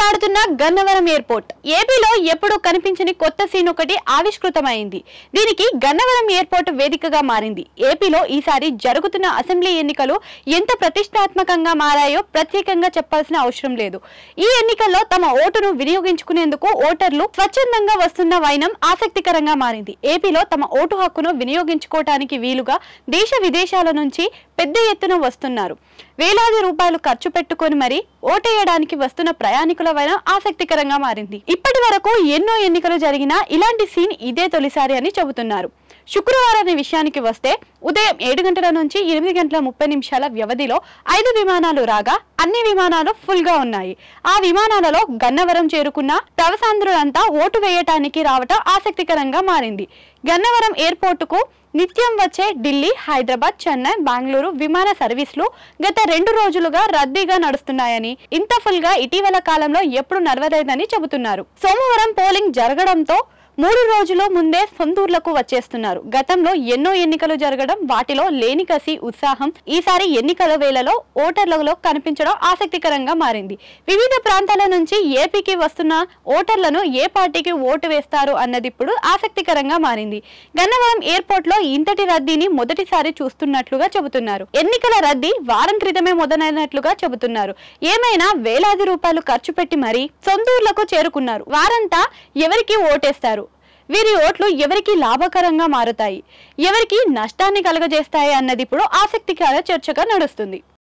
కలకలాడుతున్న Gannavaram airport ఏపీలో ఎప్పుడూ కనిపించని కొత్త సీన్ ఒకటి ఆవిష్కృతమైంది. దీనికి గన్నవరం ఎయిర్పోర్ట్ వేదికగా మారింది. ఏపీలో ఈసారి జరుగుతున్న అసెంబ్లీ ఎన్నికలు ఎంత ప్రతిష్టాత్మకంగా మారాయో ప్రత్యేకంగా చెప్పాల్సిన అవసరం లేదు. ఈ ఎన్నికల్లో తమ ఓటును వినియోగించుకునేందుకు ఓటర్లు స్వచ్ఛందంగా వస్తున్న వైనం ఆసక్తికరంగా మారింది. ఏపీలో తమ ఓటు హక్కును వినియోగించుకోవటానికి వీలుగా దేశ విదేశాల నుంచి పెద్ద ఎత్తున వస్తున్నారు. వేలాది రూపాయలు ఖర్చు పెట్టుకొని మరి ఓటేయడానికి వస్తున్న ప్రయాణికుల వైనం ఆసక్తికరంగా మారింది. ఇప్పటి వరకు ఎన్నో ఎన్నికలు జరిగినా ఇలాంటి సీన్ ఇదే తొలిసారి అని చెబుతున్నారు. శుక్రవారం విషయానికి వస్తే ఉదయం 7 గంటల నుంచి 8 గంటల 30 నిమిషాల వ్యవధిలో 5 విమానాలు రాగా అన్ని విమానాలు ఫుల్ గా ఉన్నాయి. ఆ విమానాలలో గన్నవరం చేరుకున్న ప్రవాసాంధ్రులంతా ఓటు వేయటానికి రావటం ఆసక్తికరంగా మారింది. గన్నవరం ఎయిర్పోర్టుకు నిత్యం వచ్చే ఢిల్లీ, హైదరాబాద్, చెన్నై, బెంగళూరు విమాన సర్వీసులు గత 2 రోజులుగా రద్దీగా నడుస్తున్నాయని, ఇంత ఫుల్ గా ఇటీవల కాలంలో ఎప్పుడు నడవలేదని చెబుతున్నారు. సోమవారం పోలింగ్ జరగడంతో 3 రోజుల ముందే సొంతూర్లకు వచ్చేస్తున్నారు. గతంలో ఎన్నో ఎన్నికలు జరగడం, వాటిలో లేని కసి, ఉత్సాహం ఈసారి ఎన్నికల వేళలో ఓటర్లలో కనిపించడం ఆసక్తికరంగా మారింది. వివిధ ప్రాంతాల నుంచి ఏపీకి వస్తున్న ఓటర్లను ఏ పార్టీకి ఓటు వేస్తారు అన్నది ఇప్పుడు ఆసక్తికరంగా మారింది. గన్నవరం ఎయిర్పోర్ట్ లో ఇంతటి రద్దీని మొదటిసారి చూస్తున్నట్లుగా చెబుతున్నారు. ఎన్నికల రద్దీ వారం క్రితమే మొదలైనట్లుగా చెబుతున్నారు. ఏమైనా వేలాది రూపాయలు ఖర్చు పెట్టి మరీ సొంతూర్లకు చేరుకున్నారు. వారంతా ఎవరికి ఓటేస్తారు? వీరి ఓట్లు ఎవరికి లాభకరంగా మారుతాయి, ఎవరికి నష్టాన్ని కలుగజేస్తాయి అన్నది ఇప్పుడు ఆసక్తికర చర్చగా నడుస్తుంది.